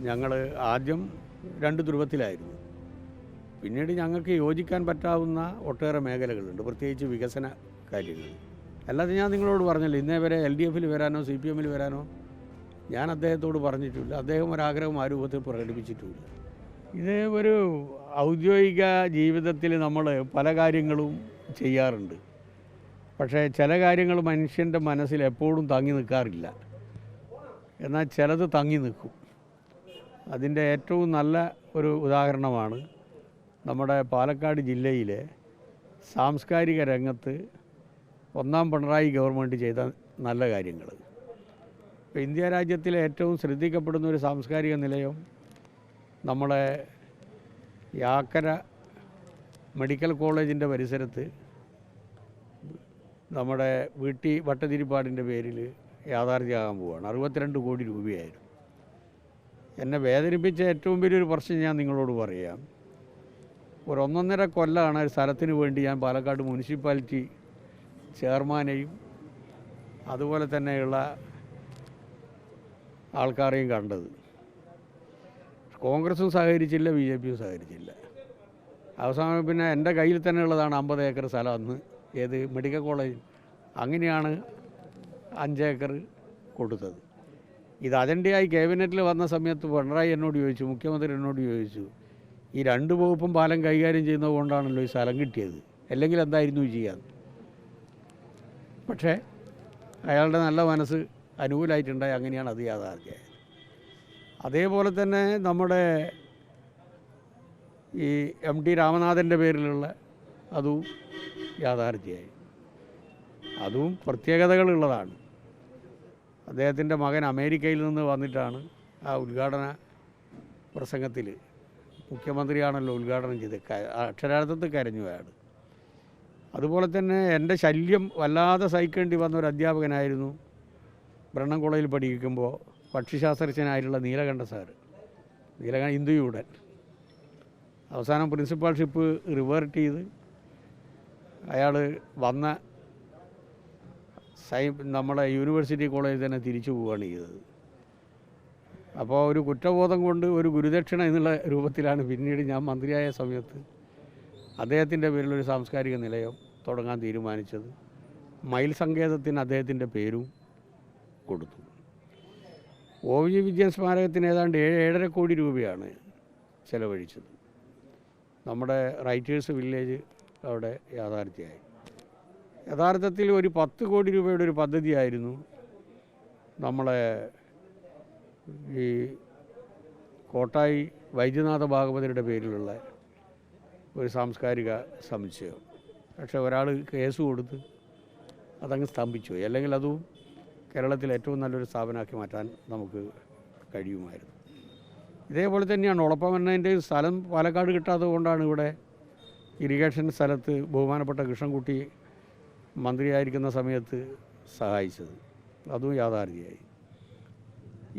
ഞങ്ങൾ ആദ്യം രണ്ട് ധ്രുവത്തിലായിരുന്നു. പിന്നീട് ഞങ്ങൾക്ക് യോജിക്കാൻ പറ്റാവുന്ന ഒട്ടേറെ മേഖലകളുണ്ട്, പ്രത്യേകിച്ച് വികസന കാര്യങ്ങൾ. അല്ലാതെ ഞാൻ നിങ്ങളോട് പറഞ്ഞല്ലോ, ഇന്നേ വരെ LDFിൽ വരാനോ CPMൽ വരാനോ ഞാൻ അദ്ദേഹത്തോട് പറഞ്ഞിട്ടില്ല. അദ്ദേഹം ഒരാഗ്രഹം ആ രൂപത്തിൽ പ്രകടിപ്പിച്ചിട്ടുമില്ല. ഇത് ഒരു ഔദ്യോഗിക ജീവിതത്തിൽ നമ്മൾ പല കാര്യങ്ങളും ചെയ്യാറുണ്ട്. പക്ഷേ ചില കാര്യങ്ങൾ മനുഷ്യൻ്റെ മനസ്സിൽ എപ്പോഴും തങ്ങി നിൽക്കാറില്ല. എന്നാൽ ചിലത് തങ്ങി നിൽക്കും. അതിൻ്റെ ഏറ്റവും നല്ല ഒരു ഉദാഹരണമാണ് നമ്മുടെ പാലക്കാട് ജില്ലയിലെ സാംസ്കാരിക രംഗത്ത് ഒന്നാം പിണറായി ഗവൺമെൻറ് ചെയ്ത നല്ല കാര്യങ്ങൾ. ഇപ്പോൾ ഇന്ത്യ രാജ്യത്തിലെ ഏറ്റവും ശ്രദ്ധിക്കപ്പെടുന്ന ഒരു സാംസ്കാരിക നിലയം നമ്മളെ യാക്കര മെഡിക്കൽ കോളേജിൻ്റെ പരിസരത്ത് നമ്മുടെ വീട്ടി ഭട്ടതിരിപ്പാടിൻ്റെ പേരിൽ യാഥാർത്ഥ്യമാകാൻ പോവുകയാണ്. 62 കോടി രൂപയായിരുന്നു. എന്നെ വേദനിപ്പിച്ച ഏറ്റവും വലിയൊരു പ്രശ്നം ഞാൻ നിങ്ങളോട് പറയാം. ഒരു 1.5 കൊല്ലമാണ് ഒരു സ്ഥലത്തിന് വേണ്ടി ഞാൻ പാലക്കാട് മുനിസിപ്പാലിറ്റി ചെയർമാനെയും അതുപോലെ തന്നെയുള്ള ആൾക്കാരെയും കണ്ടത്. കോൺഗ്രസും സഹകരിച്ചില്ല, BJPയും സഹകരിച്ചില്ല. അവസാനം പിന്നെ എൻ്റെ കയ്യിൽ തന്നെ ഉള്ളതാണ് 50 ഏക്കർ സ്ഥലം. അന്ന് ഏത് മെഡിക്കൽ കോളേജ്, അങ്ങനെയാണ് 5 ഏക്കർ കൊടുത്തത്. ഇത് അജണ്ടയായി ക്യാബിനറ്റിൽ വന്ന സമയത്ത് പിണറായി എന്നോട് ചോദിച്ചു, മുഖ്യമന്ത്രി എന്നോട് ചോദിച്ചു, ഈ 2 വകുപ്പും പാലം കൈകാര്യം ചെയ്യുന്നത് കൊണ്ടാണല്ലോ ഈ സ്ഥലം കിട്ടിയത്, അല്ലെങ്കിൽ എന്തായിരുന്നു ചെയ്യാൻ. പക്ഷേ അയാളുടെ നല്ല മനസ്സ് അനുകൂലമായിട്ടുണ്ടായി, അങ്ങനെയാണ് അത് യാഥാർത്ഥ്യമായത്. അതേപോലെ തന്നെ നമ്മുടെ ഈ MT രാമനാഥൻ്റെ പേരിലുള്ള അതും യാഥാർത്ഥ്യമായി. അതും പ്രത്യേകതകളുള്ളതാണ്. അദ്ദേഹത്തിൻ്റെ മകൻ അമേരിക്കയിൽ നിന്ന് വന്നിട്ടാണ് ആ ഉദ്ഘാടന പ്രസംഗത്തിൽ, മുഖ്യമന്ത്രിയാണല്ലോ ഉദ്ഘാടനം ചെയ്ത്, അക്ഷരാർത്ഥത്തിൽ കരഞ്ഞു അയാൾ. അതുപോലെ തന്നെ എൻ്റെ ശല്യം വല്ലാതെ സഹിക്കേണ്ടി വന്ന ഒരു അധ്യാപകനായിരുന്നു ബ്രണ്ണൻ കോളേജിൽ പഠിക്കുമ്പോൾ പക്ഷിശാസ്ത്രജ്ഞനായിട്ടുള്ള നീലകണ്ഠ സാറ്, ഇന്ദുയൂടൻ. അവസാനം പ്രിൻസിപ്പാൾഷിപ്പ് റിവേർട്ട് ചെയ്ത് അയാൾ വന്ന നമ്മളെ യൂണിവേഴ്സിറ്റി കോളേജിൽ തന്നെ തിരിച്ചു പോവുകയാണ് ചെയ്തത്. അപ്പോൾ ഒരു കുറ്റബോധം കൊണ്ട് ഒരു ഗുരുദക്ഷിണ എന്നുള്ള രൂപത്തിലാണ് പിന്നീട് ഞാൻ മന്ത്രിയായ സമയത്ത് അദ്ദേഹത്തിൻ്റെ പേരിലൊരു സാംസ്കാരിക നിലയം തുടങ്ങാൻ തീരുമാനിച്ചത്. മയിൽ സങ്കേതത്തിന് അദ്ദേഹത്തിൻ്റെ പേരും കൊടുത്തു. OVG വിജയൻ സ്മാരകത്തിന് ഏതാണ്ട് 7.5 കോടി രൂപയാണ് ചെലവഴിച്ചത്. നമ്മുടെ റൈറ്റേഴ്സ് വില്ലേജ് അവിടെ യാഥാർത്ഥ്യമായി. യഥാർത്ഥത്തിൽ ഒരു 10 കോടി രൂപയുടെ ഒരു പദ്ധതിയായിരുന്നു നമ്മളെ ഈ കോട്ടായി വൈദ്യനാഥ ഭാഗവതരുടെ പേരിലുള്ള ഒരു സാംസ്കാരിക സമുച്ചയം. പക്ഷേ ഒരാൾ കേസ് കൊടുത്ത് അതങ്ങ് സ്തംഭിച്ചു പോയി. അല്ലെങ്കിൽ അതും കേരളത്തിൽ ഏറ്റവും നല്ലൊരു സ്ഥാപനമാക്കി മാറ്റാൻ നമുക്ക് കഴിയുമായിരുന്നു. ഇതേപോലെ തന്നെയാണ് ഒളപ്പമണ്ണേൻ്റെ സ്ഥലം പാലക്കാട് കിട്ടാത്തത് കൊണ്ടാണ് ഇവിടെ ഇറിഗേഷൻ സ്ഥലത്ത് ബഹുമാനപ്പെട്ട കൃഷ്ണൻകുട്ടി മന്ത്രിയായിരിക്കുന്ന സമയത്ത് സഹായിച്ചത്. അതും യാഥാർത്ഥ്യമായി.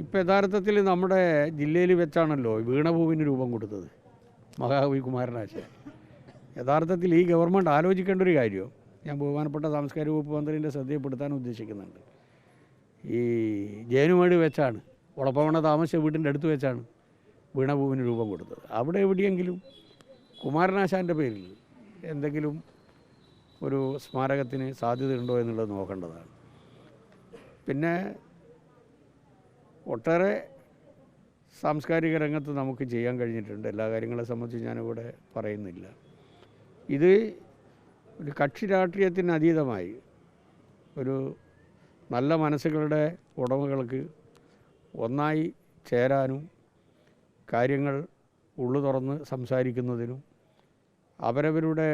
ഇപ്പോൾ യഥാർത്ഥത്തിൽ നമ്മുടെ ജില്ലയിൽ വെച്ചാണല്ലോ വീണഭൂവിന് രൂപം കൊടുത്തത് മഹാകവി കുമാരനാശാൻ. യഥാർത്ഥത്തിൽ ഈ ഗവൺമെൻറ് ആലോചിക്കേണ്ട ഒരു കാര്യം ഞാൻ ബഹുമാനപ്പെട്ട സാംസ്കാരിക വകുപ്പ് മന്ത്രിൻ്റെ ശ്രദ്ധയപ്പെടുത്താൻ ഉദ്ദേശിക്കുന്നുണ്ട്. ഈ ജേനുമേട് വെച്ചാണ്, ഒളപ്പമണ്ണ താമസിച്ച വീട്ടിൻ്റെ അടുത്ത് വെച്ചാണ് വീണഭൂവിന് രൂപം കൊടുത്തത്. അവിടെ എവിടെയെങ്കിലും കുമാരനാശാൻ്റെ പേരിൽ എന്തെങ്കിലും ഒരു സ്മാരകത്തിന് സാധ്യതയുണ്ടോ എന്നുള്ളത് നോക്കേണ്ടതാണ്. പിന്നെ ഒട്ടേറെ സാംസ്കാരിക രംഗത്ത് നമുക്ക് ചെയ്യാൻ കഴിഞ്ഞിട്ടുണ്ട്. എല്ലാ കാര്യങ്ങളെ സംബന്ധിച്ച് ഞാനിവിടെ പറയുന്നില്ല. ഇത് ഒരു കക്ഷി രാഷ്ട്രീയത്തിന് അതീതമായി ഒരു നല്ല മനസ്സുകളുടെ ഉടമകൾക്ക് ഒന്നായി ചേരാനും കാര്യങ്ങൾ ഉള്ളു തുറന്ന് സംസാരിക്കുന്നതിനും അവരവരുടെ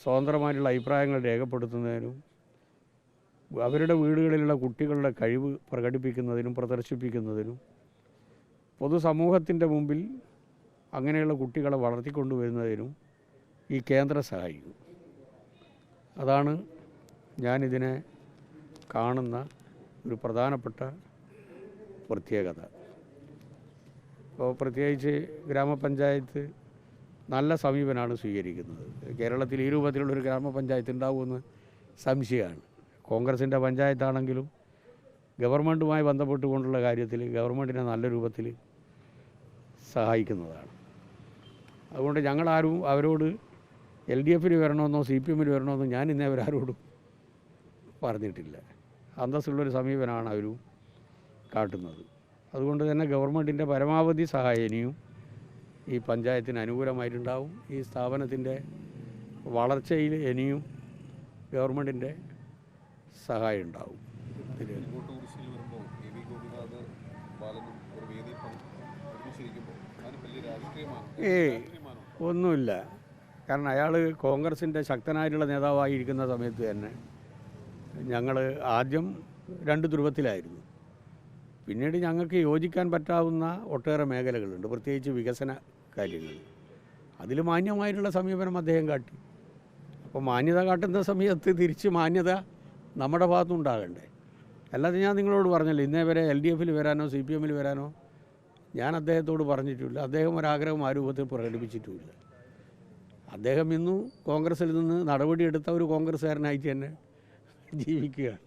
സ്വതന്ത്രമായിട്ടുള്ള അഭിപ്രായങ്ങൾ രേഖപ്പെടുത്തുന്നതിനും അവരുടെ വീടുകളിലുള്ള കുട്ടികളുടെ കഴിവ് പ്രകടിപ്പിക്കുന്നതിനും പ്രദർശിപ്പിക്കുന്നതിനും പൊതുസമൂഹത്തിൻ്റെ മുമ്പിൽ അങ്ങനെയുള്ള കുട്ടികളെ വളർത്തിക്കൊണ്ടുവരുന്നതിനും ഈ കേന്ദ്രം സഹായിക്കും. അതാണ് ഞാനിതിനെ കാണുന്ന ഒരു പ്രധാനപ്പെട്ട പ്രത്യേകത. ഇപ്പോൾ പ്രത്യേകിച്ച് ഗ്രാമപഞ്ചായത്ത് നല്ല സമീപനമാണ് സ്വീകരിക്കുന്നത്. കേരളത്തിൽ ഈ രൂപത്തിലുള്ളൊരു ഗ്രാമപഞ്ചായത്ത് ഉണ്ടാവുമെന്ന് സംശയമാണ്. കോൺഗ്രസിൻ്റെ പഞ്ചായത്താണെങ്കിലും ഗവൺമെൻറ്റുമായി ബന്ധപ്പെട്ടുകൊണ്ടുള്ള കാര്യത്തിൽ ഗവൺമെൻറ്റിനെ നല്ല രൂപത്തിൽ സഹായിക്കുന്നതാണ്. അതുകൊണ്ട് ഞങ്ങളാരും അവരോട് LDFിൽ വരണമെന്നോ CPMൽ വരണമെന്നോ ഞാൻ ഇന്നേ അവരാരോടും പറഞ്ഞിട്ടില്ല. അന്തസ്സുള്ളൊരു സമീപനമാണ് അവരും കാട്ടുന്നത്. അതുകൊണ്ട് തന്നെ ഗവൺമെൻറ്റിൻ്റെ പരമാവധി സഹായം ഇനിയും ഈ പഞ്ചായത്തിന് അനുകൂലമായിട്ടുണ്ടാവും. ഈ സ്ഥാപനത്തിൻ്റെ വളർച്ചയിൽ ഇനിയും ഗവൺമെൻറ്റിൻ്റെ സഹായം ഉണ്ടാവും. ഒന്നുമില്ല. കാരണം അയാൾ കോൺഗ്രസിൻ്റെ ശക്തനായിട്ടുള്ള നേതാവായിരിക്കുന്ന സമയത്ത് തന്നെ ഞങ്ങൾ ആദ്യം 2 ധ്രുവത്തിലായിരുന്നു. പിന്നീട് ഞങ്ങൾക്ക് യോജിക്കാൻ പറ്റാവുന്ന ഒട്ടേറെ മേഖലകളുണ്ട്, പ്രത്യേകിച്ച് വികസന കാര്യങ്ങൾ. അതിൽ മാന്യമായിട്ടുള്ള സമീപനം അദ്ദേഹം കാട്ടി. അപ്പോൾ മാന്യത കാട്ടുന്ന സമയത്ത് തിരിച്ച് മാന്യത നമ്മുടെ ഭാഗത്തുനിന്നുണ്ടാകണ്ടേ. അല്ലാതെ ഞാൻ നിങ്ങളോട് പറഞ്ഞല്ലോ, ഇന്നേ വരെ LDFിൽ വരാനോ CPMൽ വരാനോ ഞാൻ അദ്ദേഹത്തോട് പറഞ്ഞിട്ടില്ല. അദ്ദേഹം ഒരാഗ്രഹം ആ രൂപത്തിൽ പ്രകടിപ്പിച്ചിട്ടുമില്ല. അദ്ദേഹം ഇന്നും കോൺഗ്രസിൽ നിന്ന് നടപടിയെടുത്ത ഒരു കോൺഗ്രസ്സുകാരനായിട്ട് തന്നെ ജീവിക്കുകയാണ്.